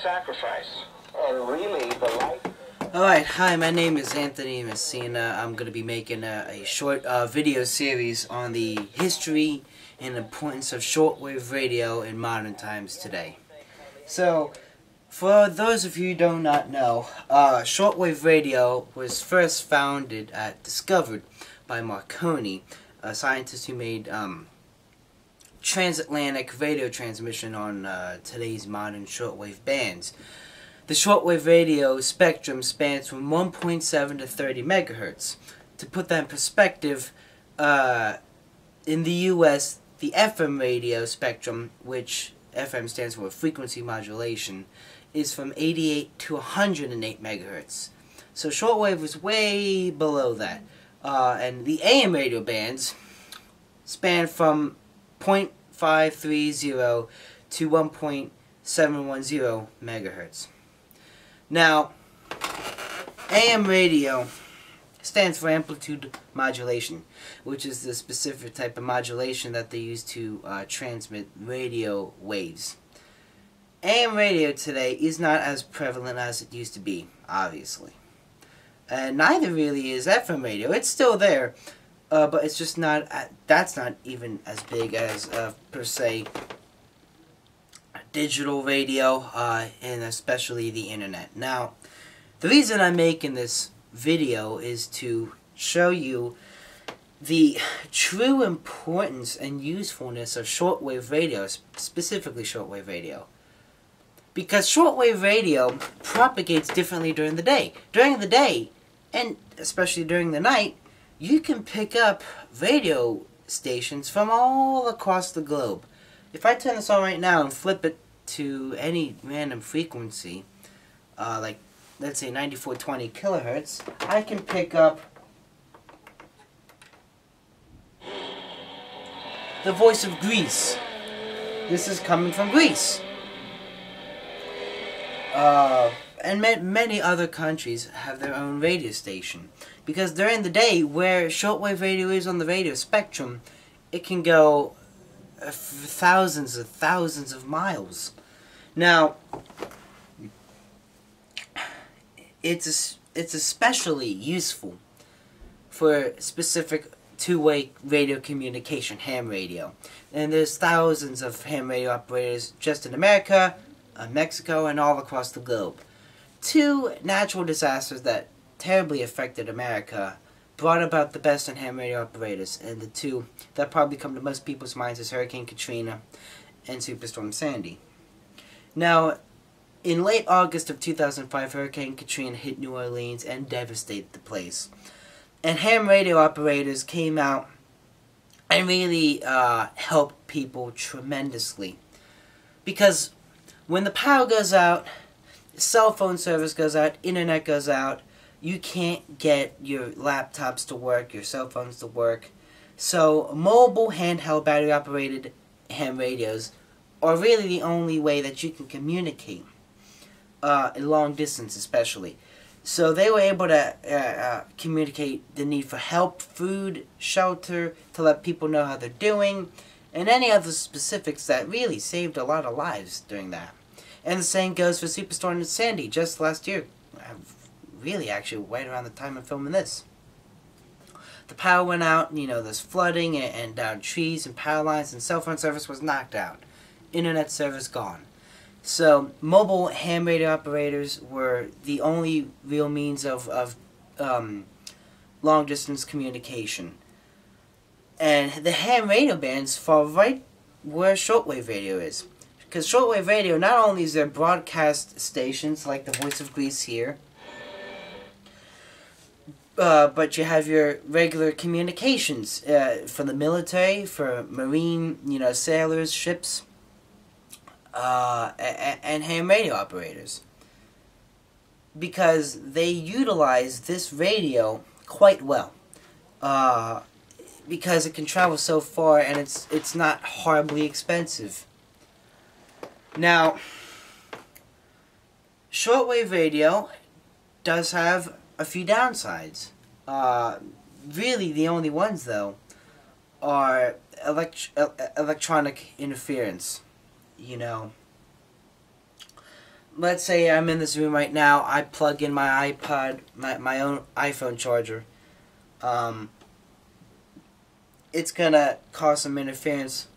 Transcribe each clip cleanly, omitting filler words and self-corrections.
sacrifice, and really the life. Alright, hi, my name is Anthony Messina. I'm going to be making a short video series on the history and importance of shortwave radio in modern times today. So, for those of you who do not know, shortwave radio was first discovered by Marconi, a scientist who made transatlantic radio transmission on today's modern shortwave bands. The shortwave radio spectrum spans from 1.7 to 30 megahertz. To put that in perspective, in the US, the FM radio spectrum, which FM stands for frequency modulation, is from 88 to 108 megahertz. So shortwave was way below that. And the AM radio bands span from 0.530 to 1.710 megahertz. Now, AM radio stands for amplitude modulation, which is the specific type of modulation that they use to transmit radio waves. AM radio today is not as prevalent as it used to be, obviously. And neither really is FM radio. It's still there, but it's just not, that's not even as big as, per se, digital radio, and especially the internet. Now, the reason I'm making this video is to show you the true importance and usefulness of shortwave radio, specifically shortwave radio. Because shortwave radio propagates differently during the day. During the day, and especially during the night, you can pick up radio stations from all across the globe. If I turn this on right now and flip it to any random frequency, like let's say 9420 kilohertz, I can pick up the voice of Greece. This is coming from Greece. And many other countries have their own radio station. Because during the day, where shortwave radio is on the radio spectrum, it can go thousands of miles. Now, it's especially useful for specific two-way radio communication, ham radio. And there's thousands of ham radio operators just in America, Mexico, and all across the globe. Two natural disasters that terribly affected America brought about the best in ham radio operators, and the two that probably come to most people's minds is Hurricane Katrina and Superstorm Sandy. Now, in late August of 2005, Hurricane Katrina hit New Orleans and devastated the place. And ham radio operators came out and really helped people tremendously. Because when the power goes out, cell phone service goes out, internet goes out, you can't get your laptops to work, your cell phones to work. So mobile handheld battery operated ham radios are really the only way that you can communicate, in long distance especially. So they were able to communicate the need for help, food, shelter, to let people know how they're doing, and any other specifics that really saved a lot of lives during that. And the same goes for Superstorm Sandy just last year. Really, actually, right around the time of filming this. The power went out, you know, there's flooding and down trees and power lines, and cell phone service was knocked out. Internet service gone. So, mobile ham radio operators were the only real means of long-distance communication. And the ham radio bands fall right where shortwave radio is. Because shortwave radio, not only is there broadcast stations like the Voice of Greece here, but you have your regular communications for the military, for marine, you know, sailors, ships, and ham radio operators. Because they utilize this radio quite well. Because it can travel so far and it's not horribly expensive. Now, shortwave radio does have a few downsides. Really, the only ones, though, are electronic interference. You know, let's say I'm in this room right now. I plug in my iPod, my own iPhone charger. It's gonna cause some interference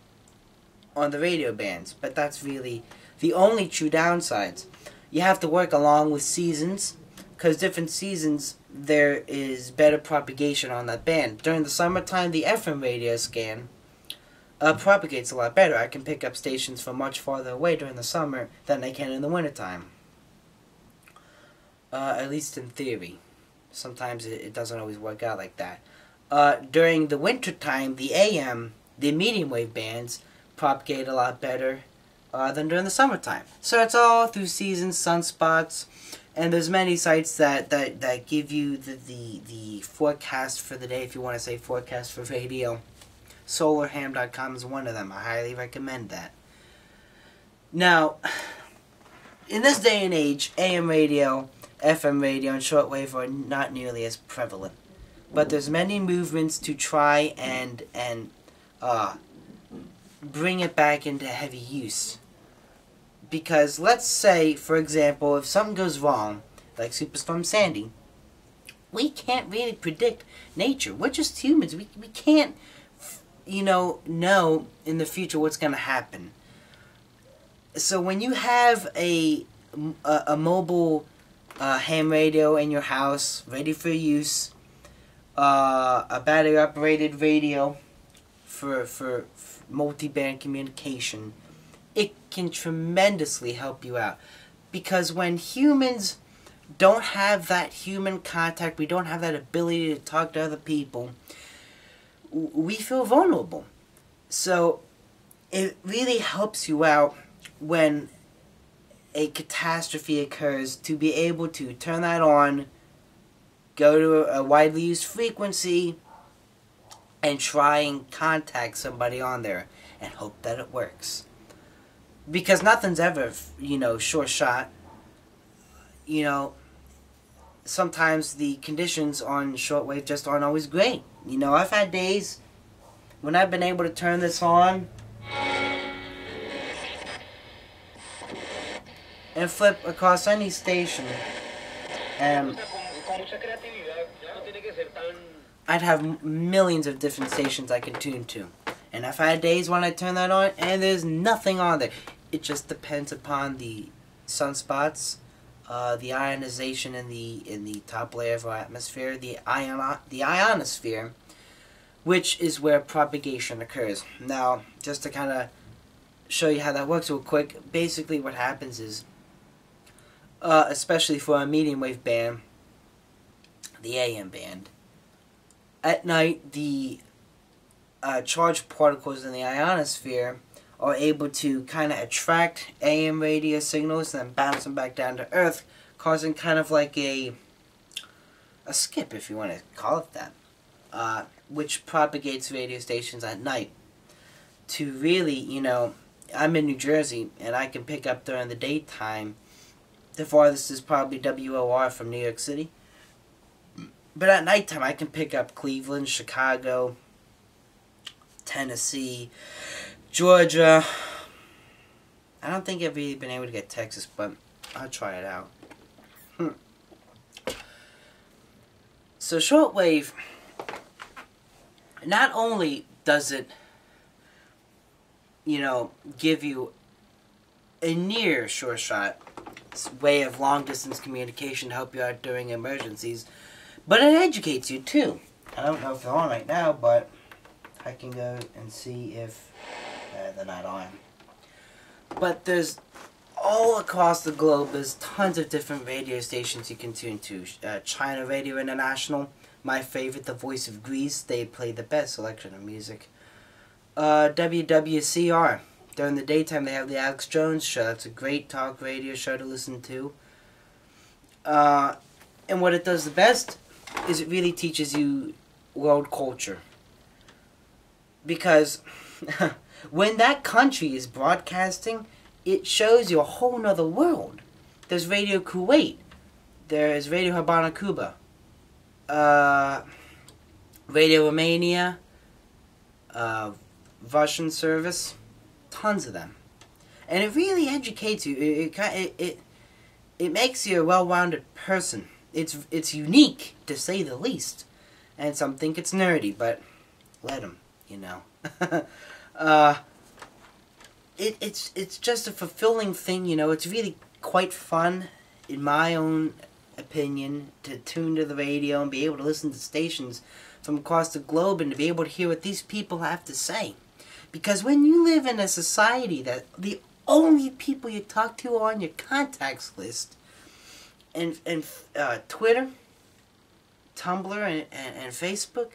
on the radio bands, but that's really the only true downsides. You have to work along with seasons, because different seasons there is better propagation on that band. During the summertime, the FM radio scan propagates a lot better. I can pick up stations from much farther away during the summer than I can in the wintertime. At least in theory. Sometimes it doesn't always work out like that. During the wintertime, the AM, the medium wave bands, propagate a lot better than during the summertime. So it's all through seasons, sunspots, and there's many sites that give you the forecast for the day, if you want to say forecast for radio. Solarham.com is one of them. I highly recommend that. Now, in this day and age, AM radio, FM radio, and shortwave are not nearly as prevalent. But there's many movements to try and bring it back into heavy use. Because let's say, for example, if something goes wrong, like Superstorm Sandy, we can't really predict nature. We're just humans. We can't, know in the future what's going to happen. So when you have a mobile ham radio in your house, ready for use, a battery-operated radio for multi-band communication, it can tremendously help you out. Because when humans don't have that human contact, we don't have that ability to talk to other people, we feel vulnerable. So it really helps you out when a catastrophe occurs to be able to turn that on, go to a widely used frequency, and try and contact somebody on there and hope that it works. Because nothing's ever, sure shot. Sometimes the conditions on shortwave just aren't always great. I've had days when I've been able to turn this on and flip across any station, and I'd have millions of different stations I can tune to. And I've had days when I turn that on and there's nothing on there. It just depends upon the sunspots, the ionization in the top layer of our atmosphere, the ionosphere, which is where propagation occurs. Now, just to kind of show you how that works real quick, basically what happens is, especially for a medium wave band, the AM band, at night the charged particles in the ionosphere are able to kind of attract AM radio signals and then bounce them back down to Earth, causing kind of like a skip, if you want to call it that, which propagates radio stations at night. To really, I'm in New Jersey, and I can pick up during the daytime. The farthest is probably WOR from New York City. But at nighttime, I can pick up Cleveland, Chicago, Tennessee, Georgia. I don't think I've really been able to get Texas, but I'll try it out. So shortwave, not only does it, give you a near sure shot way of long distance communication to help you out during emergencies, but it educates you too. I don't know if they're on right now, but I can go and see if they're not on. But there's all across the globe, there's tons of different radio stations you can tune to. China Radio International, my favorite, The Voice of Greece, they play the best selection of music. WWCR, during the daytime they have the Alex Jones Show. That's a great talk radio show to listen to. And what it does the best is it really teaches you world culture. Because when that country is broadcasting, it shows you a whole nother world. There's Radio Kuwait. There's Radio Habana, Cuba. Radio Romania. Russian service. Tons of them. And it really educates you. it makes you a well-rounded person. It's unique, to say the least. And some think it's nerdy, but let them, you know. It's just a fulfilling thing, you know. It's really quite fun, in my own opinion, to tune to the radio and be able to listen to stations from across the globe and to be able to hear what these people have to say. Because when you live in a society that the only people you talk to are on your contacts list, and Twitter, Tumblr, and Facebook,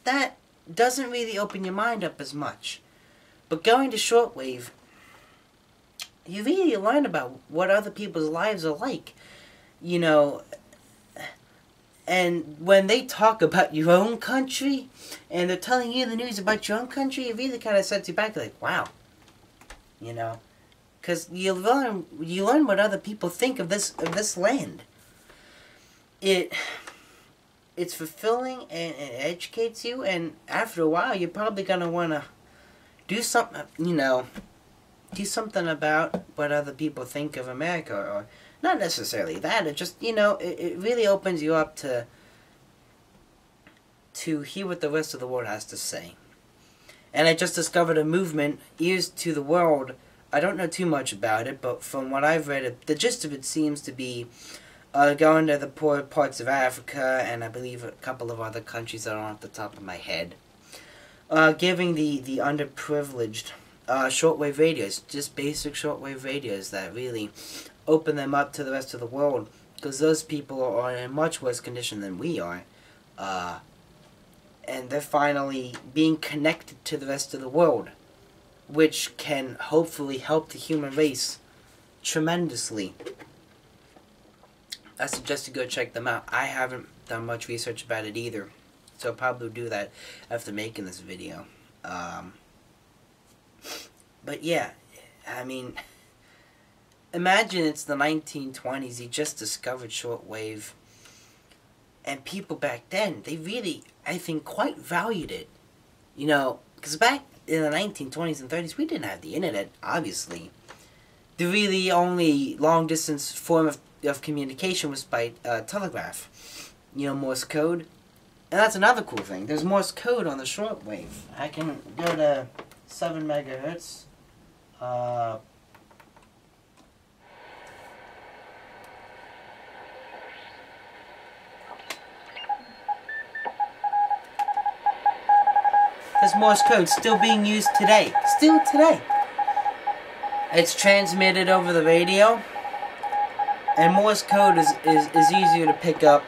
that doesn't really open your mind up as much. But going to shortwave, you really learn about what other people's lives are like, you know. And when they talk about your own country, and they're telling you the news about your own country, it really kind of sets you back, like, wow, you know, because you learn what other people think of this land. It's fulfilling, and it educates you, and after a while, you're probably gonna wanna do something, you know, do something about what other people think of America, or not necessarily that. It just, you know, it really opens you up to hear what the rest of the world has to say. And I just discovered a movement, Ears to the World. I don't know too much about it, but from what I've read, the gist of it seems to be going to the poor parts of Africa, and I believe a couple of other countries that aren't off the top of my head. Giving the underprivileged shortwave radios, just basic shortwave radios that really open them up to the rest of the world, because those people are in much worse condition than we are, and they're finally being connected to the rest of the world, which can hopefully help the human race tremendously. I suggest you go check them out. I haven't done much research about it either, so I'll probably do that after making this video. But yeah, I mean, imagine it's the 1920s, you just discovered shortwave, and people back then, they really, I think, quite valued it. You know, because back in the 1920s and 30s, we didn't have the internet, obviously. The really only long-distance form of communication was by telegraph. You know, Morse code. And that's another cool thing. There's Morse code on the shortwave. I can go to 7 megahertz. There's Morse code still being used today. Still today. It's transmitted over the radio. And Morse code is easier to pick up.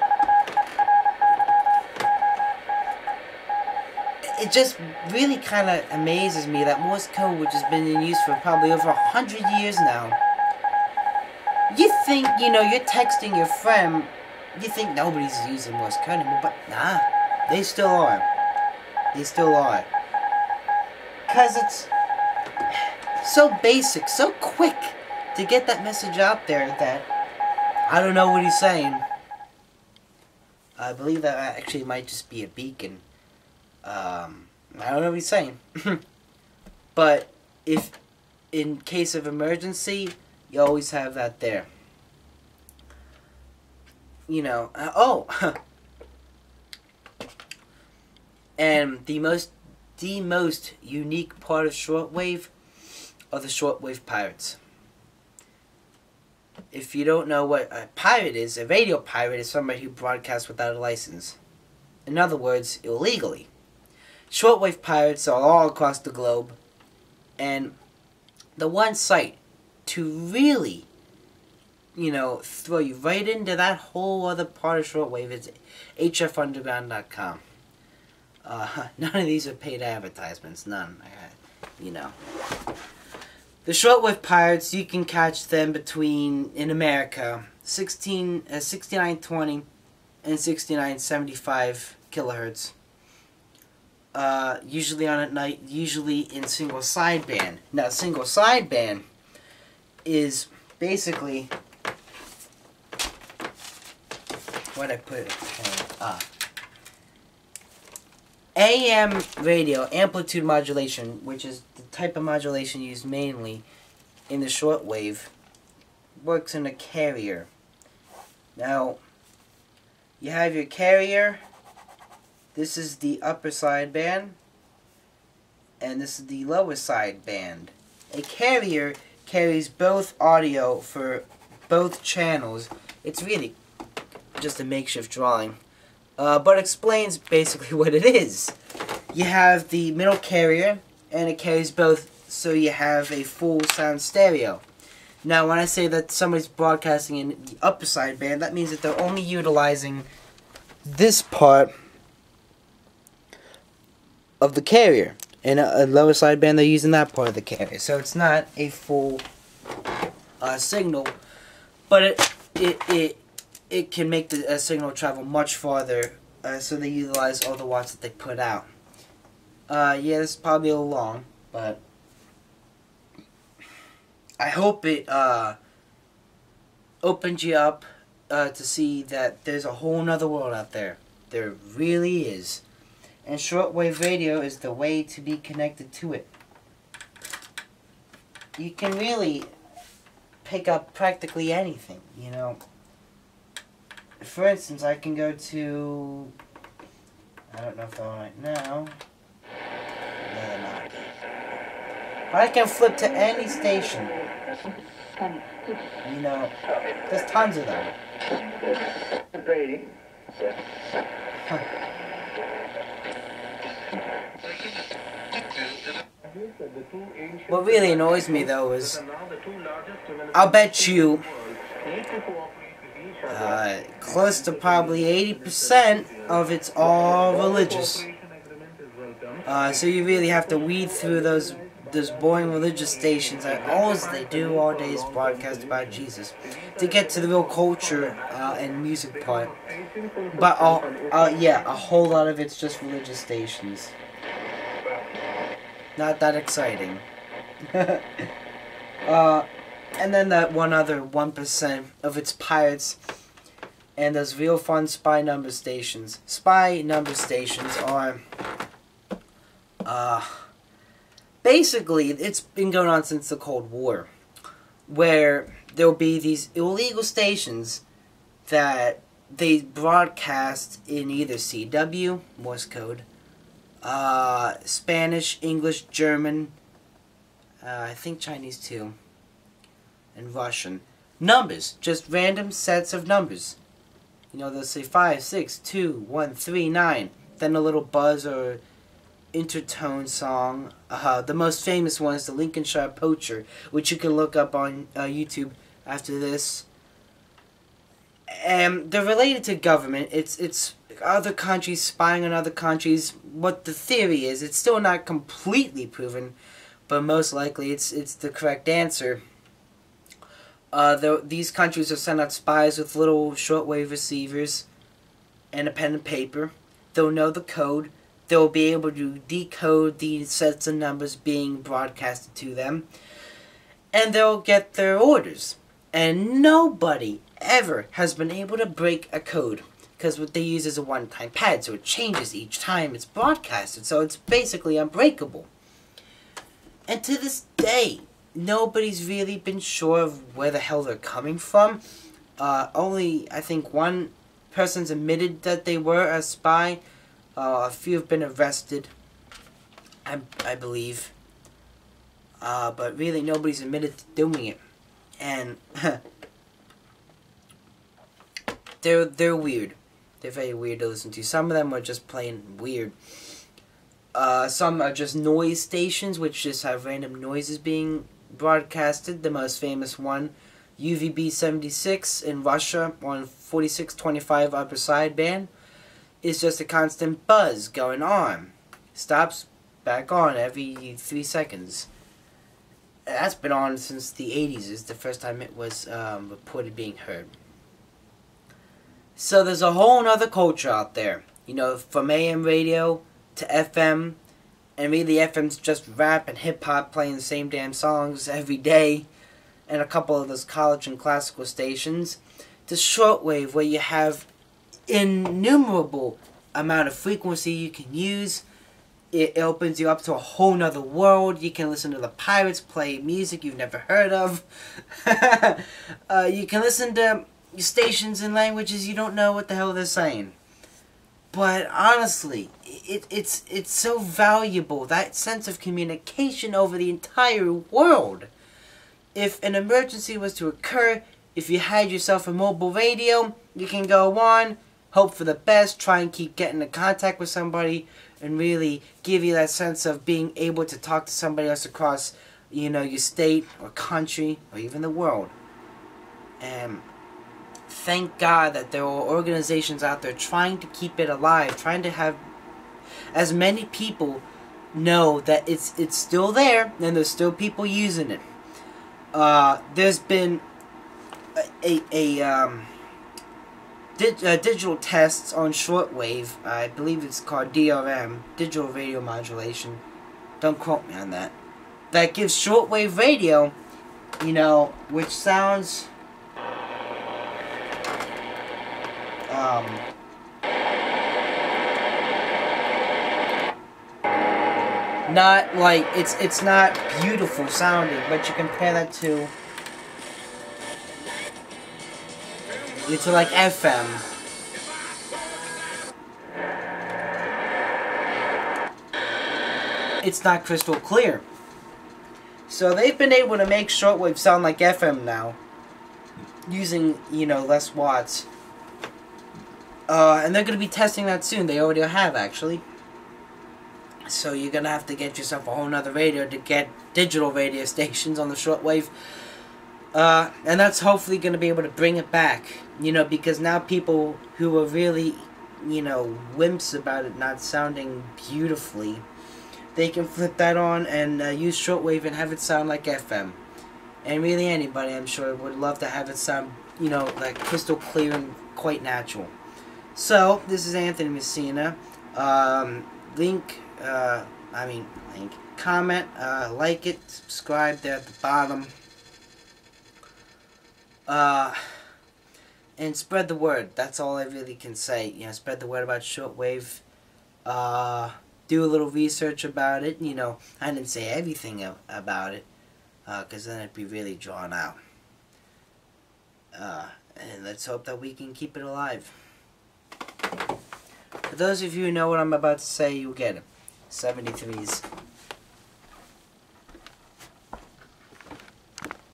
It just really kind of amazes me that Morse code, which has been in use for probably over 100 years now, you think, you know, you're texting your friend, you think nobody's using Morse code anymore, but nah, they still are. They still are. Because it's so basic, so quick to get that message out there that I don't know what he's saying. I believe that actually might just be a beacon. I don't know what he's saying. But if in case of emergency, you always have that there. You know, and the most unique part of shortwave are the shortwave pirates. If you don't know what a pirate is, a radio pirate is somebody who broadcasts without a license. In other words, illegally. Shortwave pirates are all across the globe, and the one site to really, you know, throw you right into that whole other part of shortwave is hfunderground.com. None of these are paid advertisements, none. You know. The shortwave pirates, you can catch them between, in America, 6920 and 6975 kilohertz. Usually on at night, usually in single sideband. Now, single sideband is basically what I put it. AM radio, amplitude modulation, which is the type of modulation used mainly in the shortwave works in a carrier. Now, you have your carrier. This is the upper sideband, and this is the lower sideband. A carrier carries both audio for both channels. It's really just a makeshift drawing, but explains basically what it is. You have the middle carrier, and it carries both, so you have a full sound stereo. Now, when I say that somebody's broadcasting in the upper sideband, that means that they're only utilizing this part of the carrier. In a lower sideband, they're using that part of the carrier. So it's not a full signal, but it can make the signal travel much farther. So they utilize all the watts that they put out. Yeah, this is probably a little long, but I hope it opens you up to see that there's a whole nother world out there. There really is. And shortwave radio is the way to be connected to it. You can really pick up practically anything, you know. For instance, I can go to, I don't know if I'm right now. No, they're not. But I can flip to any station. You know, there's tons of them. Huh. What really annoys me, though, is I'll bet you close to probably 80% of it's all religious. So you really have to weed through those boring religious stations that all they do all day is broadcast about Jesus to get to the real culture and music part. But yeah, a whole lot of it's just religious stations. Not that exciting. And then that one other 1% of its pirates and those real fun spy number stations. Spy number stations are basically, it's been going on since the Cold War, where there'll be these illegal stations that they broadcast in either CW, Morse code, Spanish, English, German, I think Chinese too, and Russian. Numbers, just random sets of numbers. You know, they'll say 5, 6, 2, 1, 3, 9. Then a little buzz or intertone song. The most famous one is the Lincolnshire Poacher, which you can look up on YouTube after this. And they're related to government. It's other countries spying on other countries. What the theory is, it's still not completely proven, but most likely it's the correct answer. These countries will send out spies with little shortwave receivers and a pen and paper. They'll know the code. They'll be able to decode these sets of numbers being broadcasted to them. And they'll get their orders. And nobody ever has been able to break a code, because what they use is a one-time pad, so it changes each time it's broadcasted, so it's basically unbreakable. And to this day, nobody's really been sure of where the hell they're coming from. Only, I think, one person's admitted that they were a spy. A few have been arrested, I believe. But really, nobody's admitted to doing it. And they're weird. They're very weird to listen to. Some of them are just plain weird. Some are just noise stations, which just have random noises being broadcasted. The most famous one, UVB 76 in Russia on 4625 upper sideband, is just a constant buzz going on. Stops back on every 3 seconds. That's been on since the 80s, is the first time it was reported being heard. So there's a whole other culture out there. You know, from AM radio to FM, and really FM's just rap and hip-hop playing the same damn songs every day, and a couple of those college and classical stations, to shortwave, where you have innumerable amount of frequency you can use, It opens you up to a whole nother world. You can listen to the pirates play music you've never heard of. You can listen to stations in languages you don't know what the hell they're saying. But honestly, it's so valuable, that sense of communication over the entire world. If an emergency was to occur, if you had yourself a mobile radio, you can go on, hope for the best, try and keep getting in contact with somebody, and really give you that sense of being able to talk to somebody else across, you know, your state or country or even the world. And thank God that there are organizations out there trying to keep it alive, trying to have as many people know that it's still there and there's still people using it. There's been digital tests on shortwave. I believe it's called DRM, digital radio modulation. Don't quote me on that. That gives shortwave radio, you know, which sounds not like it's not beautiful sounding, but you compare that to like FM. It's not crystal clear. So they've been able to make shortwave sound like FM now, using, you know, less watts. And they're going to be testing that soon. They already have, actually. So you're going to have to get yourself a whole nother radio to get digital radio stations on the shortwave. And that's hopefully going to be able to bring it back. You know, because now people who are really, you know, wimps about it not sounding beautifully, they can flip that on and use shortwave and have it sound like FM. And really anybody, I'm sure, would love to have it sound, you know, like crystal clear and quite natural. So, this is Anthony Messina. Comment, like it, subscribe there at the bottom. And spread the word. That's all I really can say. You know, spread the word about shortwave. Do a little research about it. You know, I didn't say everything about it, because then it'd be really drawn out. And let's hope that we can keep it alive. For those of you who know what I'm about to say, you'll get it. 73s.